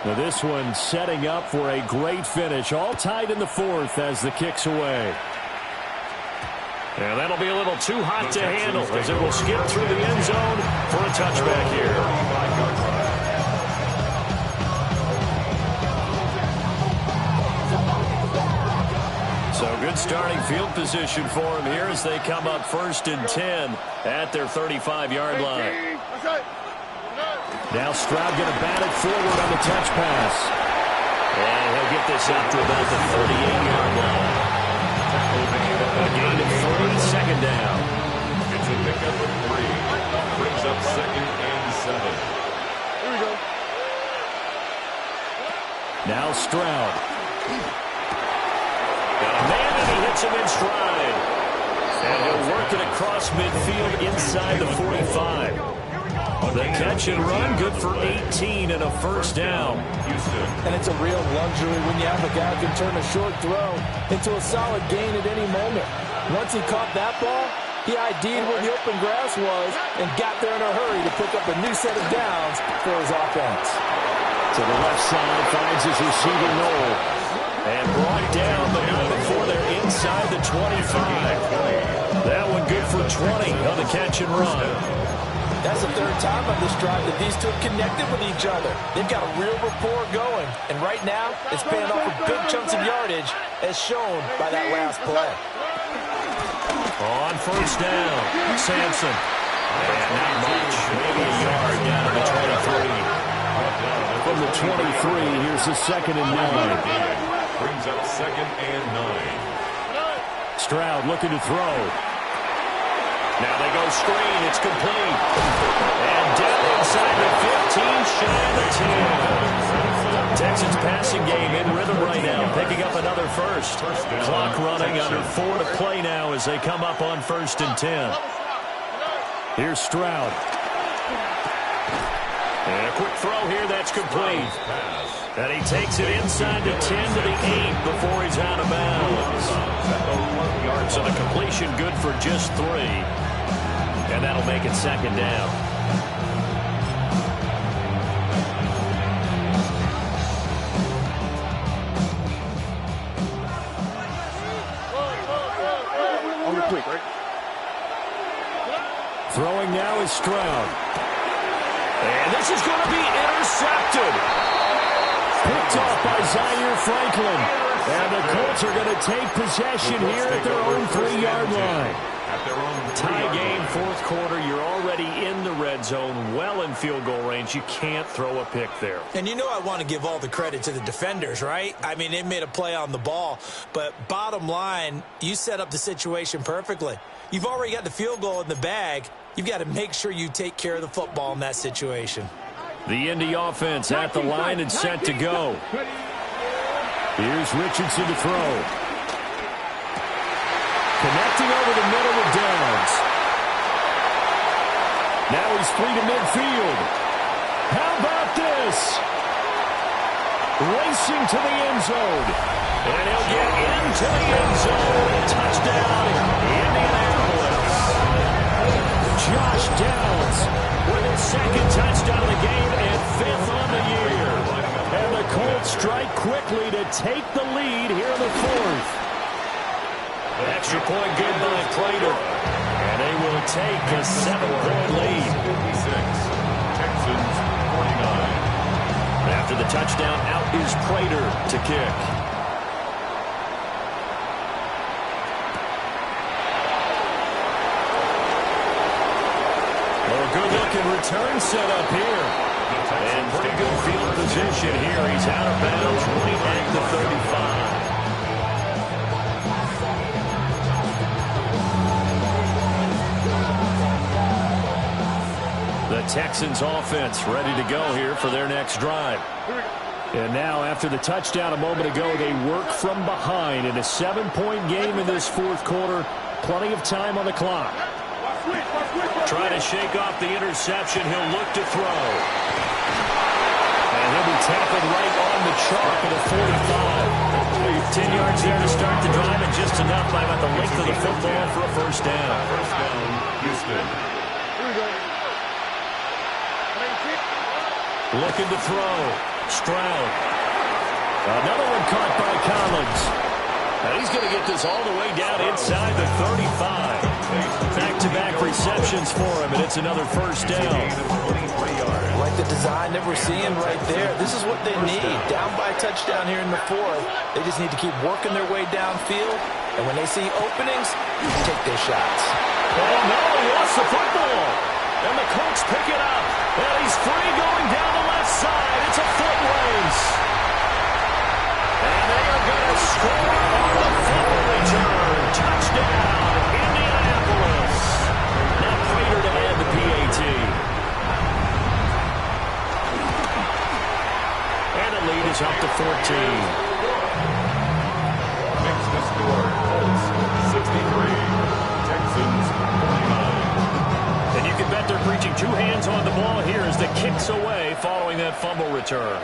Now this one setting up for a great finish. All tied in the fourth as the kick's away. And that'll be a little too hot to handle as it will skip through the end zone for a touchback here. So good starting field position for him here as they come up first and 10 at their 35-yard line. Now Stroud going to bat it forward on the touch pass. And he'll get this out to about the 38-yard line. A gain of 3, second down. It's a pickup of 3. Brings up second and 7. Here we go. Now Stroud. Got a man and he hits him in stride. And he'll work it across midfield inside the 45. The catch and run, good for 18 and a first down. Houston. And it's a real luxury when you have a guy who can turn a short throw into a solid gain at any moment. Once he caught that ball, he ID'd where the open grass was and got there in a hurry to pick up a new set of downs for his offense. To the left side, finds his receiver Noel. And brought down the move before they're inside the 25. That one good for 20 on the catch and run. That's the third time on this drive that these two have connected with each other. They've got a real rapport going. And right now, it's paying off with big chunks of yardage, as shown by that last play. On first down, Sampson. And not much, maybe a yard down to the 23. From the 23, here's the second and 9. Brings up second and 9. Stroud looking to throw. Now they go screen. It's complete. And down inside the 15, shy of the 10. Texans passing game in rhythm right now, picking up another first. Clock running, under 4 to play now as they come up on 1st and 10. Here's Stroud. And a quick throw here, that's complete. And he takes it inside the 10 to the 8 before he's out of bounds. So the completion good for just 3. And that'll make it 2nd down. Throwing now is Stroud. And this is going to be intercepted. Picked off by Zaire Franklin. And the Colts are going to take possession here at their own 3-yard line. Tie game, 4th quarter. You're already in the red zone, well in field goal range. You can't throw a pick there. And you know I want to give all the credit to the defenders, right? I mean, they made a play on the ball. But bottom line, you set up the situation perfectly. You've already got the field goal in the bag. You've got to make sure you take care of the football in that situation. The Indy offense at the line and set to go. Here's Richardson to throw. Connecting over the middle with Downs. Now he's free to midfield. How about this? Racing to the end zone. And he'll get into the end zone. Touchdown, Indianapolis. Josh Downs with his 2nd touchdown of the game and 5th on the year. And the Colts strike quickly to take the lead here in the 4th. Extra point good by Prater. And they will take a 7-point lead. 56. Texans 49. After the touchdown, out is Prater to kick. Well, a good-looking return set up here. And pretty good field position here. He's out of bounds right at the 35. The Texans offense ready to go here for their next drive. And now after the touchdown a moment ago, they work from behind in a 7-point game in this 4th quarter. Plenty of time on the clock. Trying to shake off the interception. He'll look to throw. And he'll be tackled right on the chalk at a 45. 10 yards there to start the drive, and just enough by about the length of the football for a 1st down. 1st down, Houston. Looking to throw. Stroud. Another one caught by Collins. And he's going to get this all the way down inside the 35. Back-to-back receptions for him, and it's another 1st down. Like the design that we're seeing right there. This is what they need. Down by a touchdown here in the 4th. They just need to keep working their way downfield. And when they see openings, take their shots. Oh, no, he lost the football. And the Colts pick it up. And he's free going down the left side. It's a foot race. And they are going to score on the fumble return. Touchdown, Indianapolis. Now Prater to add the PAT. And the lead is up to 14. Makes the score. Colts 63. Texans 49. And you can bet they're preaching 2 hands on the ball here as the kicks away following that fumble return.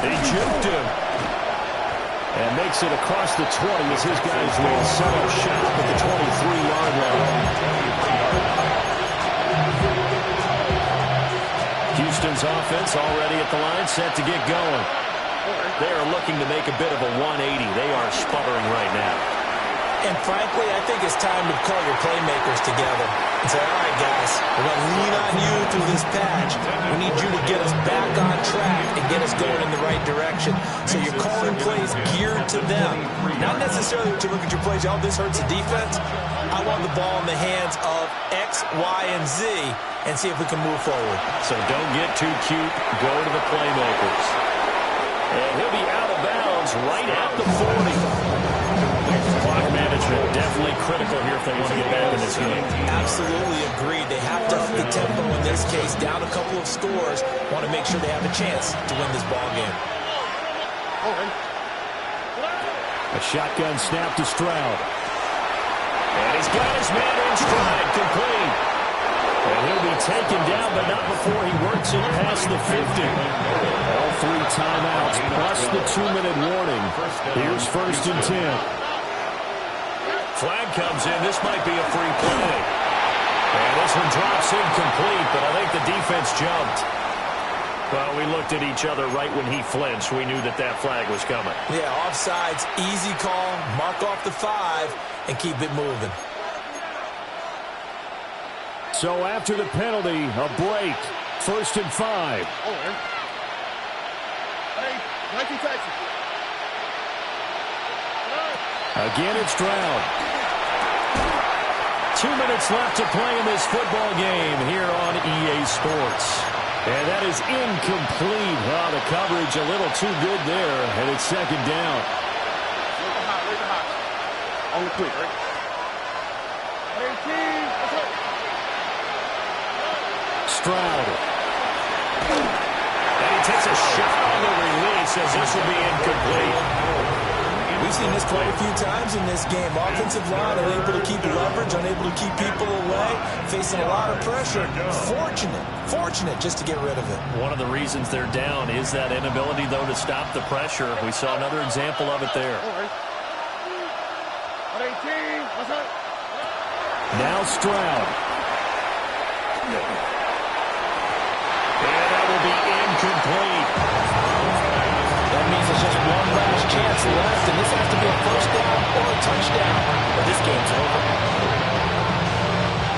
He juked him. And makes it across the 20 as his guys will set up shop at the 23-yard line. Houston's offense already at the line, set to get going. They are looking to make a bit of a 180. They are sputtering right now. And frankly, I think it's time to call your playmakers together and say, all right, guys, we're going to lean on you through this patch. We need you to get us back on track and get us going in the right direction. So you're calling plays geared to them. Not necessarily to look at your plays, oh, this hurts the defense. I want the ball in the hands of X, Y, and Z and see if we can move forward. So don't get too cute. Go to the playmakers. And he'll be out of bounds right at the 40. Clock management definitely critical here if they want to get back in this game. Absolutely agreed. They have to up the tempo in this case. Down a couple of scores. Want to make sure they have a chance to win this ball game. A shotgun snap to Stroud. And he's got his man in stride, complete. And he'll be taken down, but not before he works it past the 50. All 3 timeouts, plus the 2-minute warning. Here's 1st and 10. Flag comes in. This might be a free play. And this one drops incomplete, but I think the defense jumped. Well, we looked at each other right when he flinched. We knew that that flag was coming. Yeah, offsides, easy call, mark off the 5, and keep it moving. So after the penalty, a break. 1st and 5. Again, it's Stroud. 2 minutes left to play in this football game here on EA Sports. And that is incomplete. Wow, the coverage a little too good there, and it's 2nd down. On the quick, right? Stroud. And he takes a shot on the release as this will be incomplete. We've seen this quite a few times in this game. Offensive line unable to keep leverage, unable to keep people away, facing a lot of pressure. Fortunate just to get rid of it. One of the reasons they're down is that inability, though, to stop the pressure. We saw another example of it there. Now Stroud. And that will be incomplete. That means there's just one last chance left, and this has to be a 1st down or a touchdown, or this game's over.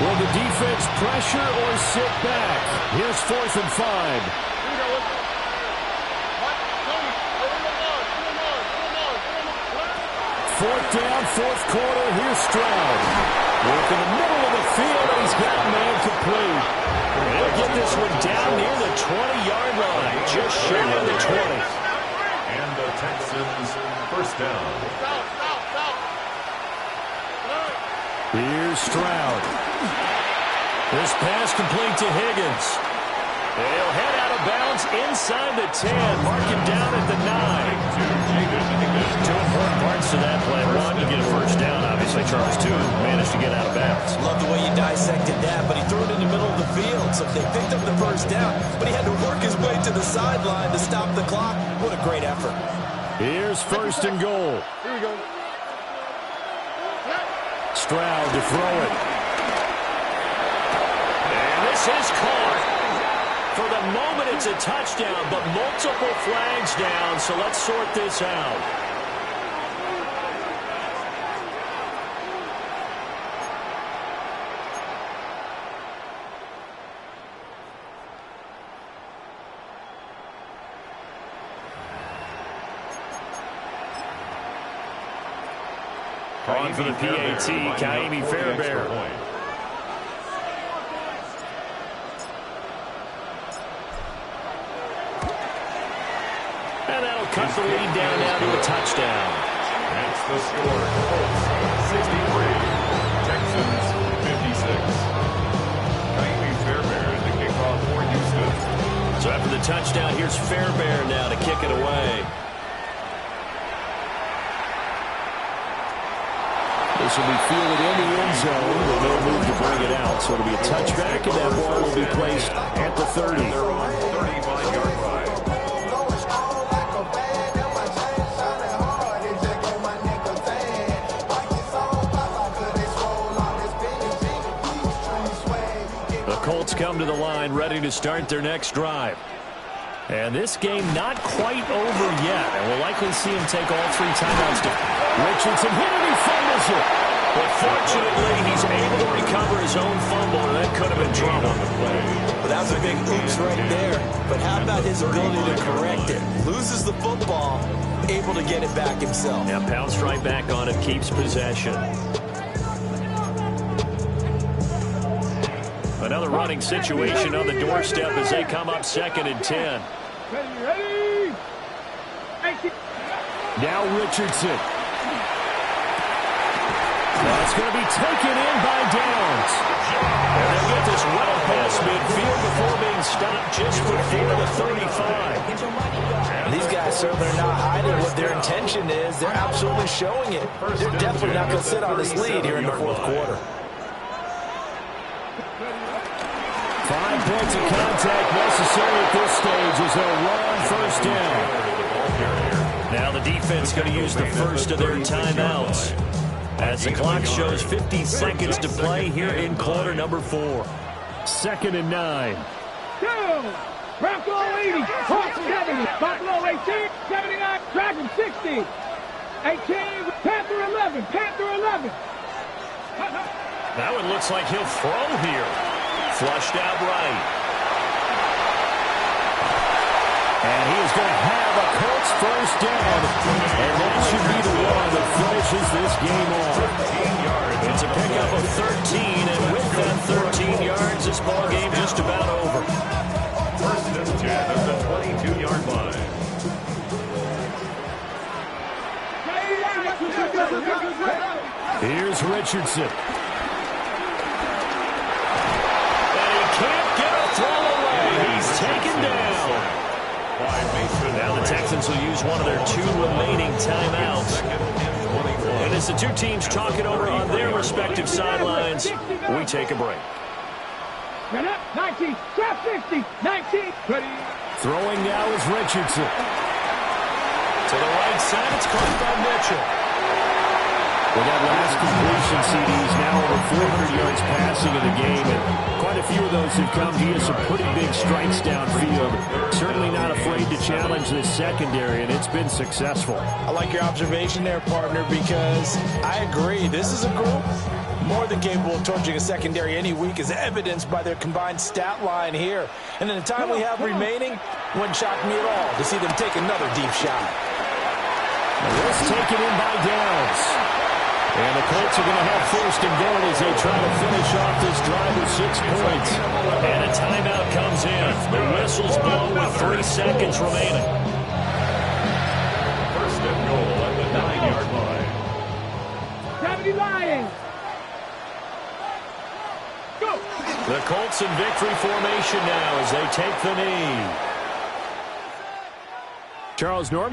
Will the defense pressure or sit back? Here's 4th and 5. 4th down, 4th quarter. Here's Stroud. Work in the middle of the field, and he's got a man complete. They'll get this one down near the 20-yard line, just shy of the 20. And the Texans 1st down. Here's Stroud. This pass complete to Higgins. They'll head out of bounds inside the 10. Mark him down at the 9. 2 important parts to that play. 1, you get a 1st down, obviously. Charles, 2, managed to get out of bounds. Love the way you dissected that, but he threw it in the middle of the field. So they picked up the 1st down, but he had to work his way to the sideline to stop the clock. What a great effort. Here's 1st and goal. Here we go. Stroud to throw it. And this is caught. For the moment, it's a touchdown, but multiple flags down, so let's sort this out. On for the PAT, Kaimi Fairbairn. And that'll cut the lead down now to a touchdown. That's the score. Colts 63, Texans 56. Kaimi Fairbairn, the kickoff for Houston. So after the touchdown, here's Fairbairn now to kick it away. This will be fielded in the end zone, but no move to bring it out. So it'll be a touchback, and that ball will be placed at the 30. They're on 35-yard line. The Colts come to the line, ready to start their next drive. And this game not quite over yet, and we'll likely see him take all 3 timeouts. Richardson hit and he fumbles it. But fortunately, he's able to recover his own fumble, and that could have been trouble. Well, that was a big oops right there. But how about his ability to correct it? Loses the football, able to get it back himself. Now pounced right back on it, keeps possession. Another running situation on the doorstep as they come up 2nd and 10. Ready? Now Richardson. That's going to be taken in by Downs. And they'll get this well past midfield before being stopped just before the 35. These guys certainly are not hiding what their intention is. They're absolutely showing it. They're definitely not going to sit on this lead here in the fourth quarter. 5 points of contact necessary at this stage as they'll run first down. Now the defense going to use the first of their timeouts as the clock shows 50 seconds to play here in quarter number 4. 2nd and 9. Two. Bronco 80. Hawks 70. Buffalo 18. 79. Dragon 60. 18. Panther 11. Panther 11. Now it looks like he'll throw here. Flushed out right. And he is going to have a Colts first down. And that should be the one that finishes this game off. It's a pickup of 13, and with that 13 yards, this ball game just about over. First and 10 at the 22-yard line. Here's Richardson. Can't get a throw away. He's taken down. Now the Texans will use one of their 2 remaining timeouts. And as the two teams talk it over on their respective sidelines, we take a break. 19. Trap 60. 19. Throwing now is Richardson. To the right side, it's caught by Mitchell. With that last completion, CD's now over 400 yards passing in the game, and quite a few of those have come via some pretty big strikes downfield. Certainly not afraid to challenge this secondary, and it's been successful. I like your observation there, partner, because I agree. This is a group more than capable of torching a secondary any week, as evidenced by their combined stat line here. And in the time we have remaining, wouldn't shock me at all to see them take another deep shot. This taken in by Downs. And the Colts are going to have first and goal as they try to finish off this drive with 6 points. And a timeout comes in. The whistle's blown with 3 seconds remaining. First and goal at the 9-yard line. 70 Lions. Go. The Colts in victory formation now as they take the knee. Charles, normally